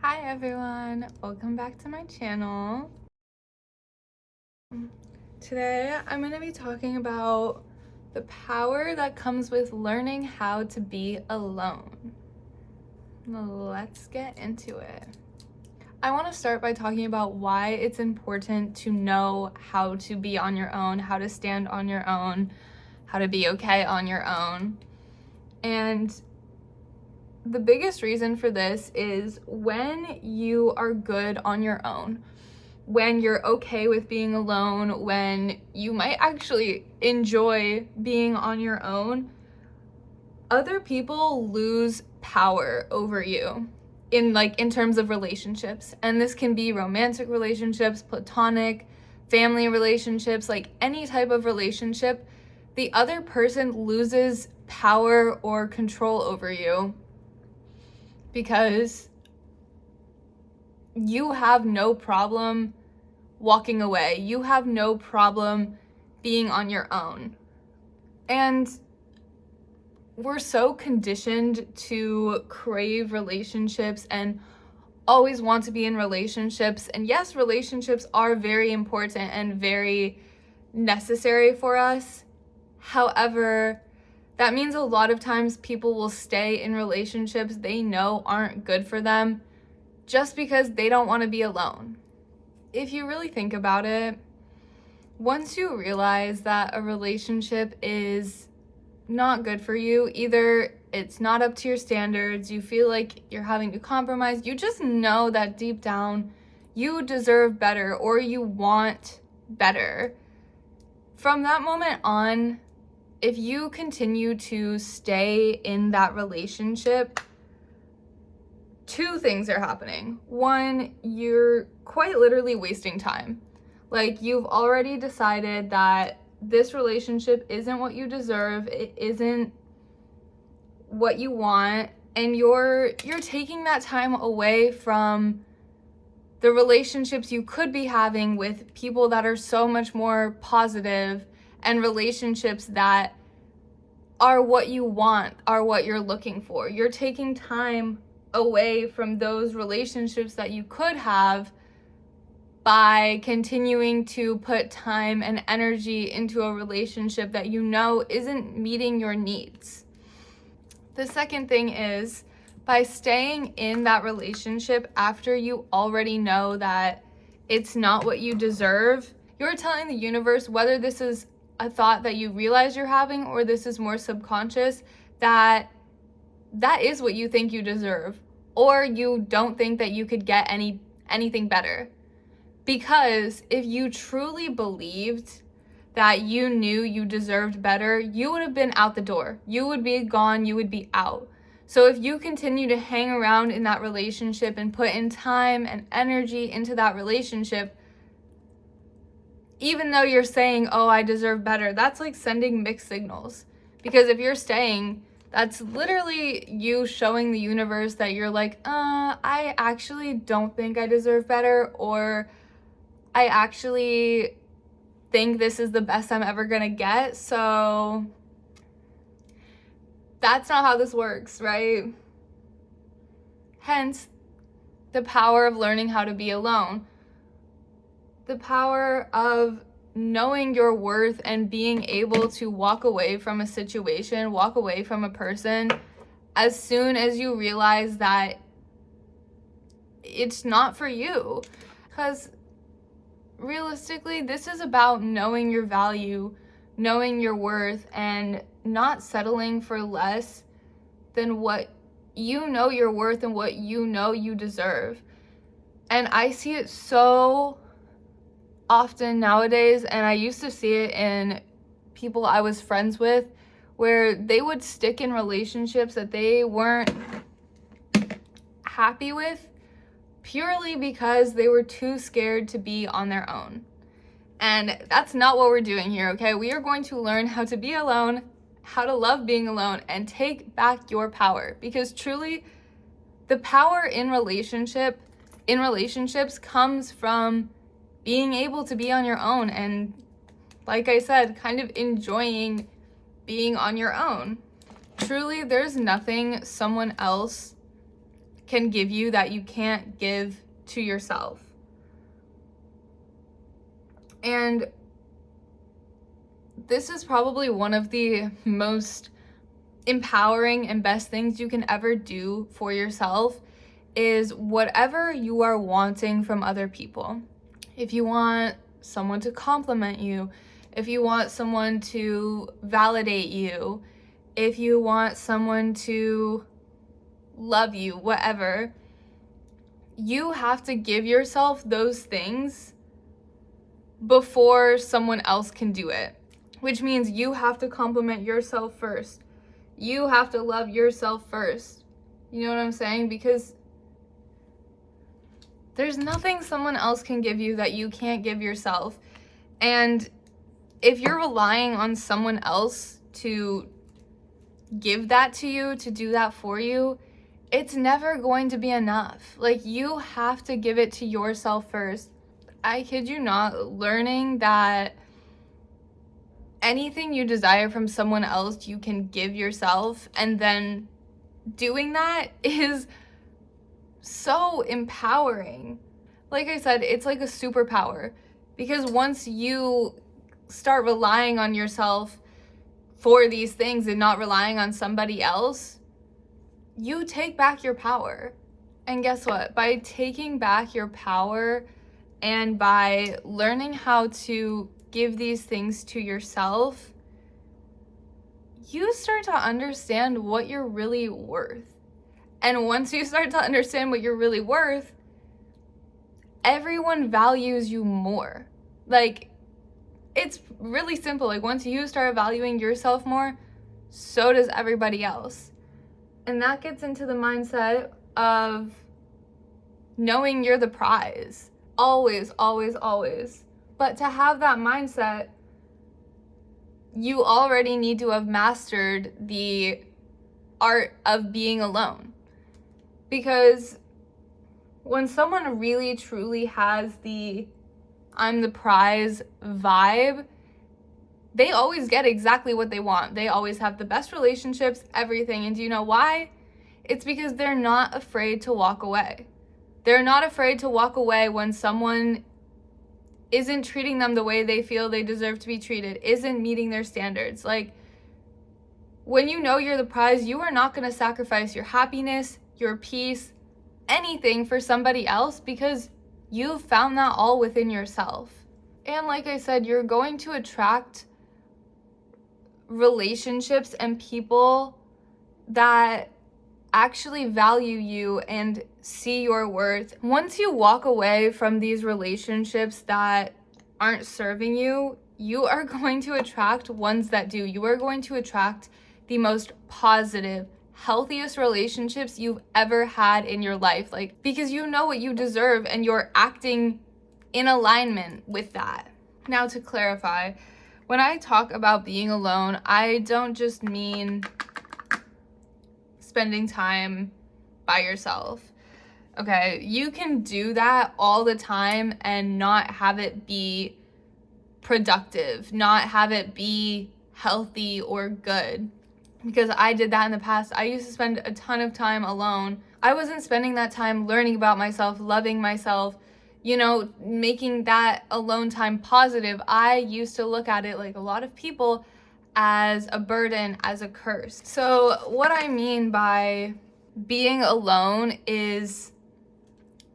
Hi everyone, welcome back to my channel. Today I'm going to be talking about the power that comes with learning how to be alone. Let's get into it. I want to start by talking about why it's important to know how to be on your own, how to stand on your own, how to be okay on your own. And the biggest reason for this is when you are good on your own, when you're okay with being alone, when you might actually enjoy being on your own, other people lose power over you in terms of relationships. And this can be romantic relationships, platonic, family relationships, like any type of relationship. The other person loses power or control over you because you have no problem walking away. You have no problem being on your own. And we're so conditioned to crave relationships and always want to be in relationships. And yes, relationships are very important and very necessary for us. However, that means a lot of times people will stay in relationships they know aren't good for them just because they don't want to be alone. If you really think about it, once you realize that a relationship is not good for you, either it's not up to your standards, you feel like you're having to compromise, you just know that deep down you deserve better or you want better. From that moment on, if you continue to stay in that relationship, two things are happening. One, you're quite literally wasting time. Like, you've already decided that this relationship isn't what you deserve, it isn't what you want, and you're taking that time away from the relationships you could be having with people that are so much more positive and relationships that are what you want, are what you're looking for. You're taking time away from those relationships that you could have by continuing to put time and energy into a relationship that you know isn't meeting your needs. The second thing is, by staying in that relationship after you already know that it's not what you deserve, you're telling the universe, whether this is a thought that you realize you're having or this is more subconscious, that is what you think you deserve, or you don't think that you could get anything better. Because if you truly believed that you knew you deserved better, you would have been out the door. You would be gone, you would be out. So if you continue to hang around in that relationship and put in time and energy into that relationship, even though you're saying, oh, I deserve better, that's like sending mixed signals. Because if you're staying, that's literally you showing the universe that you're like, I actually don't think I deserve better, or I actually think this is the best I'm ever gonna get. So that's not how this works, right? Hence, the power of learning how to be alone. The power of knowing your worth and being able to walk away from a situation, walk away from a person, as soon as you realize that it's not for you. Because realistically, this is about knowing your value, knowing your worth, and not settling for less than what you know you're worth and what you know you deserve. And I see it so often nowadays, and I used to see it in people I was friends with, where they would stick in relationships that they weren't happy with purely because they were too scared to be on their own. And that's not what we're doing here, okay? We are going to learn how to be alone, how to love being alone, and take back your power. Because truly, the power in relationships comes from being able to be on your own and, like I said, kind of enjoying being on your own. Truly, there's nothing someone else can give you that you can't give to yourself. And this is probably one of the most empowering and best things you can ever do for yourself is whatever you are wanting from other people. If you want someone to compliment you, if you want someone to validate you, if you want someone to love you, whatever, you have to give yourself those things before someone else can do it, which means you have to compliment yourself first. You have to love yourself first. You know what I'm saying? Because there's nothing someone else can give you that you can't give yourself. And if you're relying on someone else to give that to you, to do that for you, it's never going to be enough. Like, you have to give it to yourself first. I kid you not, learning that anything you desire from someone else, you can give yourself, and then doing that is so empowering. Like I said, it's like a superpower, because once you start relying on yourself for these things and not relying on somebody else, you take back your power. And guess what? By taking back your power and by learning how to give these things to yourself, you start to understand what you're really worth. And once you start to understand what you're really worth, everyone values you more. Like, it's really simple. Like, once you start valuing yourself more, so does everybody else. And that gets into the mindset of knowing you're the prize. Always, always, always. But to have that mindset, you already need to have mastered the art of being alone. Because when someone really truly has the I'm the prize vibe, they always get exactly what they want. They always have the best relationships, everything. And do you know why? It's because they're not afraid to walk away. They're not afraid to walk away when someone isn't treating them the way they feel they deserve to be treated, isn't meeting their standards. Like, when you know you're the prize, you are not going to sacrifice your happiness, your peace, anything for somebody else, because you've found that all within yourself. And like I said, you're going to attract relationships and people that actually value you and see your worth. Once you walk away from these relationships that aren't serving you, you are going to attract ones that do. You are going to attract the most positive, healthiest relationships you've ever had in your life. Like, because you know what you deserve and you're acting in alignment with that. Now, to clarify, when I talk about being alone, I don't just mean spending time by yourself. Okay, you can do that all the time and not have it be productive, not have it be healthy or good. Because I did that in the past. I used to spend a ton of time alone. I wasn't spending that time learning about myself, loving myself, you know, making that alone time positive. I used to look at it, like a lot of people, as a burden, as a curse. So what I mean by being alone is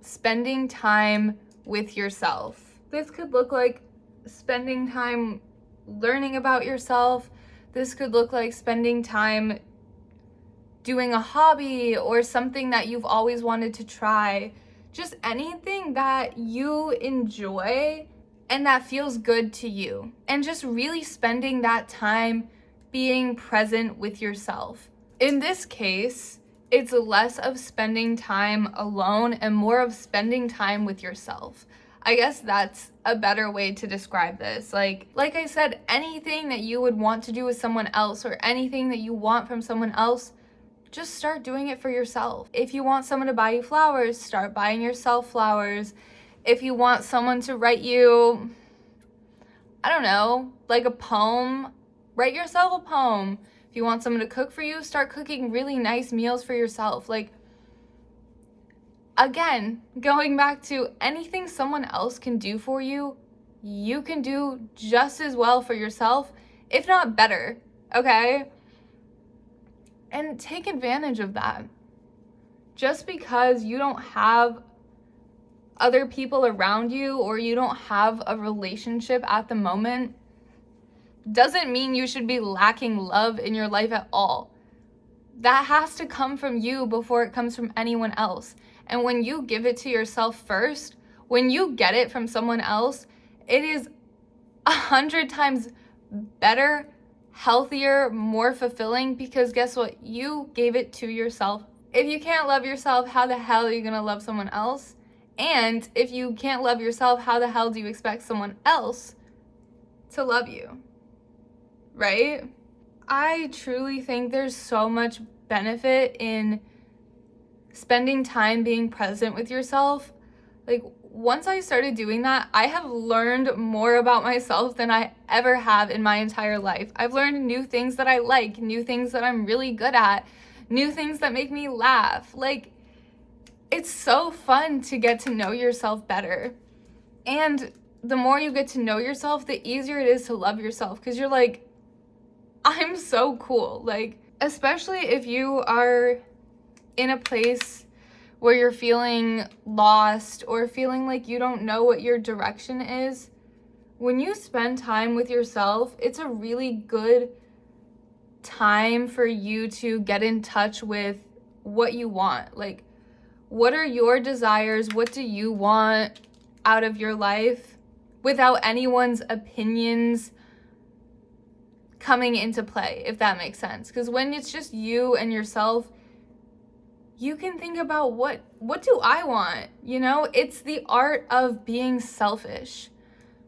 spending time with yourself. This could look like spending time learning about yourself. This could look like spending time doing a hobby or something that you've always wanted to try. Just anything that you enjoy and that feels good to you. And just really spending that time being present with yourself. In this case, it's less of spending time alone and more of spending time with yourself. I guess that's a better way to describe this. Like I said, anything that you would want to do with someone else or anything that you want from someone else, just start doing it for yourself. If you want someone to buy you flowers, start buying yourself flowers. If you want someone to write you, I don't know, like a poem, write yourself a poem. If you want someone to cook for you, start cooking really nice meals for yourself. Like, again, going back to anything someone else can do for you, you can do just as well for yourself, if not better, okay? And take advantage of that. Just because you don't have other people around you or you don't have a relationship at the moment doesn't mean you should be lacking love in your life at all. That has to come from you before it comes from anyone else. And when you give it to yourself first, when you get it from someone else, it is 100 times better, healthier, more fulfilling, because guess what? You gave it to yourself. If you can't love yourself, how the hell are you gonna love someone else? And if you can't love yourself, how the hell do you expect someone else to love you? Right? I truly think there's so much benefit in spending time being present with yourself. Like, once I started doing that, I have learned more about myself than I ever have in my entire life. I've learned new things that I like, new things that I'm really good at, new things that make me laugh. Like, it's so fun to get to know yourself better. And the more you get to know yourself, the easier it is to love yourself, because you're like, I'm so cool. Like, especially if you are in a place where you're feeling lost or feeling like you don't know what your direction is, when you spend time with yourself, it's a really good time for you to get in touch with what you want. Like, what are your desires? What do you want out of your life without anyone's opinions coming into play, if that makes sense? Because when it's just you and yourself, you can think about what do I want? You know, it's the art of being selfish.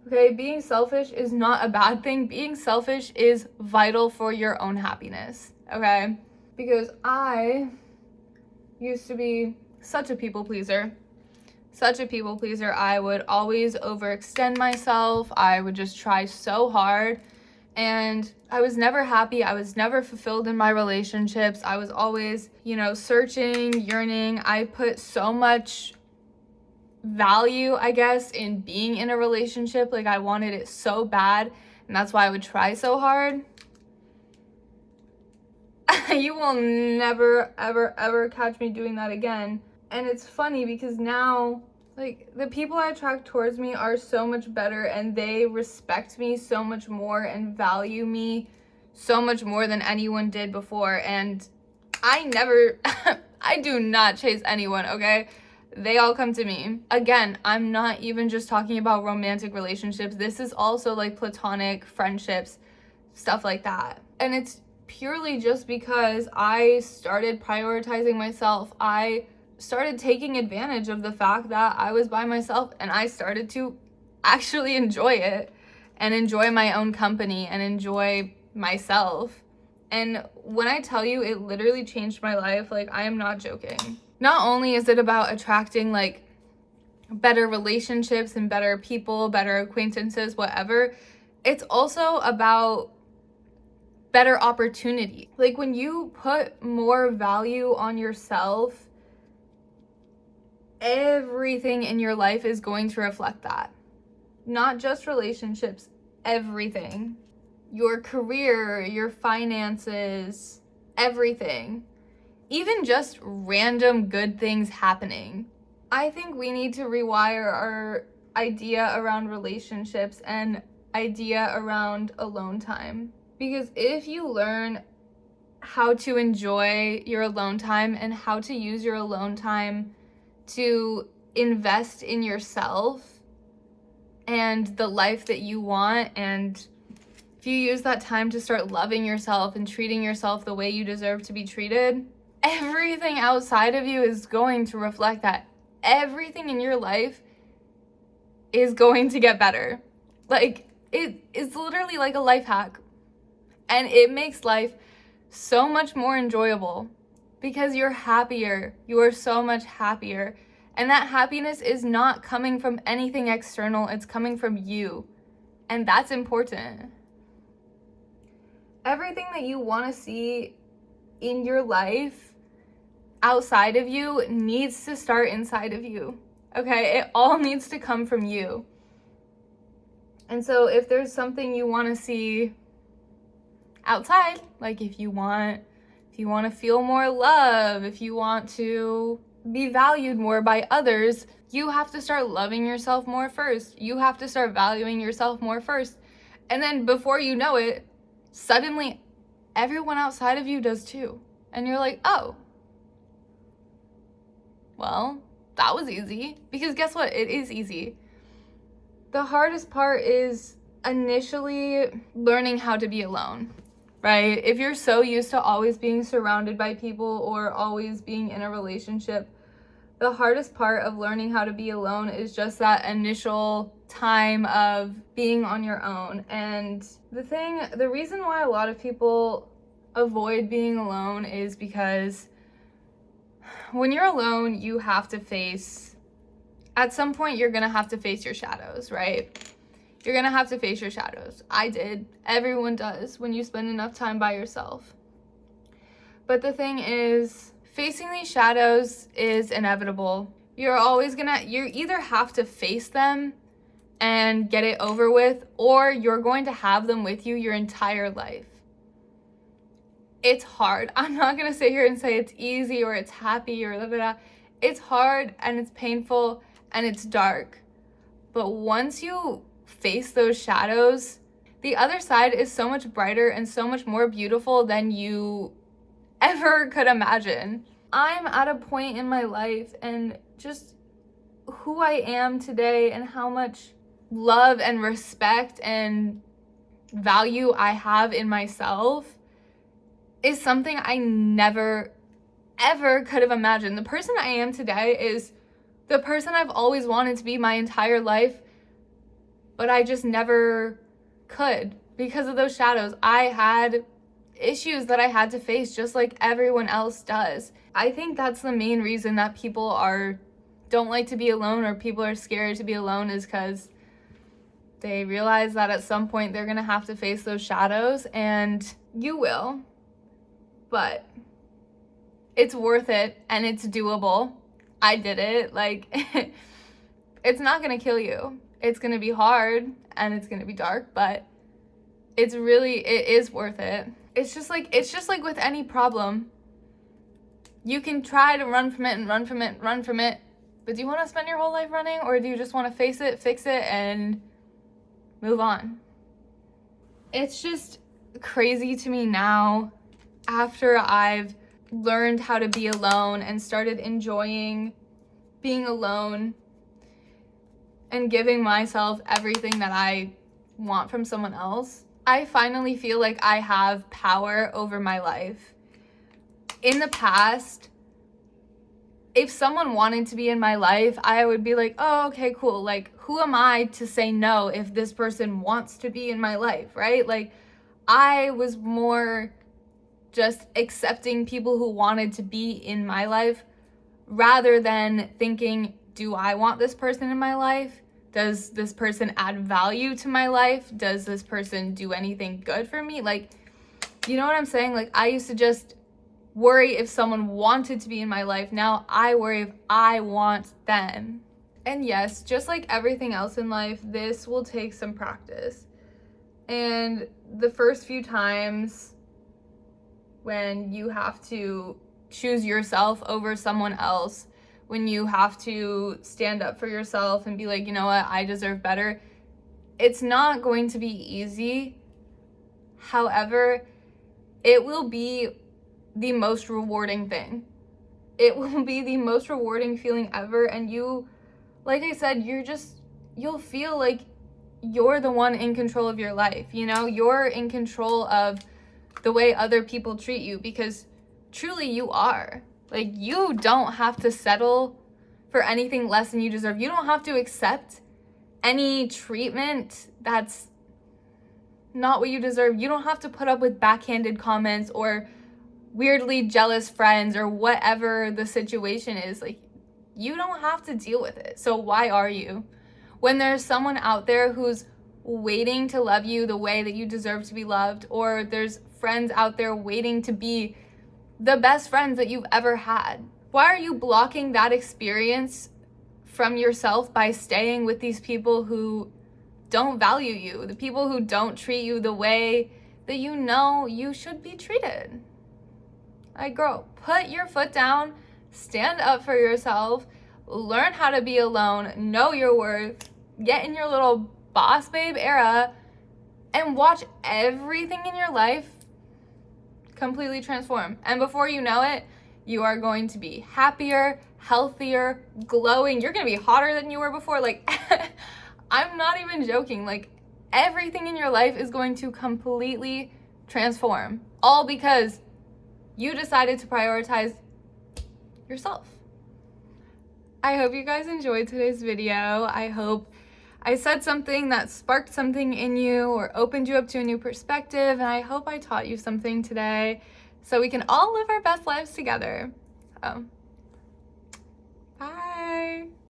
Okay, being selfish is not a bad thing. Being selfish is vital for your own happiness, okay? Because I used to be such a people pleaser. I would always overextend myself. I would just try so hard. And I was never happy. I was never fulfilled in my relationships. I was always, searching, yearning. I put so much value, I guess, in being in a relationship. Like, I wanted it so bad. And that's why I would try so hard. You will never, ever, ever catch me doing that again. And it's funny because now, like, the people I attract towards me are so much better, and they respect me so much more and value me so much more than anyone did before. And I do not chase anyone, okay? They all come to me. Again, I'm not even just talking about romantic relationships. This is also like platonic friendships, stuff like that. And it's purely just because I started prioritizing myself. I started taking advantage of the fact that I was by myself, and I started to actually enjoy it and enjoy my own company and enjoy myself. And when I tell you it literally changed my life, like, I am not joking. Not only is it about attracting like better relationships and better people, better acquaintances, whatever, it's also about better opportunity. Like, when you put more value on yourself, everything in your life is going to reflect that. Not just relationships, everything. Your career, your finances, everything. Even just random good things happening. I think we need to rewire our idea around relationships and idea around alone time. Because if you learn how to enjoy your alone time and how to use your alone time to invest in yourself and the life that you want, and if you use that time to start loving yourself and treating yourself the way you deserve to be treated, everything outside of you is going to reflect that. Everything in your life is going to get better. Like, it is literally like a life hack. And it makes life so much more enjoyable because you're happier. You are so much happier. And that happiness is not coming from anything external. It's coming from you. And that's important. Everything that you want to see in your life, outside of you needs to start inside of you. Okay? It all needs to come from you. And so if there's something you want to see outside, like if you want to feel more love, if you want to be valued more by others, you have to start loving yourself more first. You have to start valuing yourself more first. And then before you know it, suddenly everyone outside of you does too. And you're like, oh, well, that was easy. Because guess what? It is easy. The hardest part is initially learning how to be alone, right? If you're so used to always being surrounded by people or always being in a relationship, the hardest part of learning how to be alone is just that initial time of being on your own. And the reason why a lot of people avoid being alone is because when you're alone, you have to face, at some point, you're gonna have to face your shadows, right? You're gonna have to face your shadows. I did. Everyone does when you spend enough time by yourself. But the thing is, facing these shadows is inevitable. You either have to face them and get it over with, or you're going to have them with you your entire life. It's hard. I'm not gonna sit here and say it's easy or it's happy or blah, blah, blah. It's hard and it's painful and it's dark. But once you face those shadows, the other side is so much brighter and so much more beautiful than you ever could imagine. I'm at a point in my life and just who I am today and how much love and respect and value I have in myself is something I never, ever could have imagined. The person I am today is the person I've always wanted to be my entire life, but I just never could because of those shadows. I had issues that I had to face just like everyone else does. I think that's the main reason that people don't like to be alone, or people are scared to be alone, is because they realize that at some point they're gonna have to face those shadows, and you will, but it's worth it and it's doable. I did it. Like, it's not gonna kill you. It's gonna be hard and it's gonna be dark, but it is worth it. It's just like with any problem. You can try to run from it and run from it and run from it, but do you want to spend your whole life running, or do you just want to face it, fix it, and move on? It's just crazy to me now, after I've learned how to be alone and started enjoying being alone and giving myself everything that I want from someone else. I finally feel like I have power over my life. In the past, if someone wanted to be in my life, I would be like, oh, okay, cool. Like, who am I to say no if this person wants to be in my life, right? Like, I was more just accepting people who wanted to be in my life rather than thinking, do I want this person in my life? Does this person add value to my life? Does this person do anything good for me? Like, you know what I'm saying? Like, I used to just worry if someone wanted to be in my life. Now I worry if I want them. And yes, just like everything else in life, this will take some practice. And the first few times when you have to choose yourself over someone else, when you have to stand up for yourself and be like, you know what, I deserve better, it's not going to be easy. However, it will be the most rewarding thing. It will be the most rewarding feeling ever. And you, like I said, you'll feel like you're the one in control of your life. You know, you're in control of the way other people treat you, because truly you are. Like, you don't have to settle for anything less than you deserve. You don't have to accept any treatment that's not what you deserve. You don't have to put up with backhanded comments or weirdly jealous friends or whatever the situation is. Like, you don't have to deal with it. So why are you? When there's someone out there who's waiting to love you the way that you deserve to be loved, or there's friends out there waiting to be the best friends that you've ever had? Why are you blocking that experience from yourself by staying with these people who don't value you, the people who don't treat you the way that you know you should be treated? Like, girl, put your foot down, stand up for yourself, learn how to be alone, know your worth, get in your little boss babe era, and watch everything in your life completely transform. And before you know it, you are going to be happier, healthier, glowing. You're going to be hotter than you were before. Like, I'm not even joking. Like, everything in your life is going to completely transform, all because you decided to prioritize yourself. I hope you guys enjoyed today's video. I hope I said something that sparked something in you or opened you up to a new perspective, and I hope I taught you something today so we can all live our best lives together.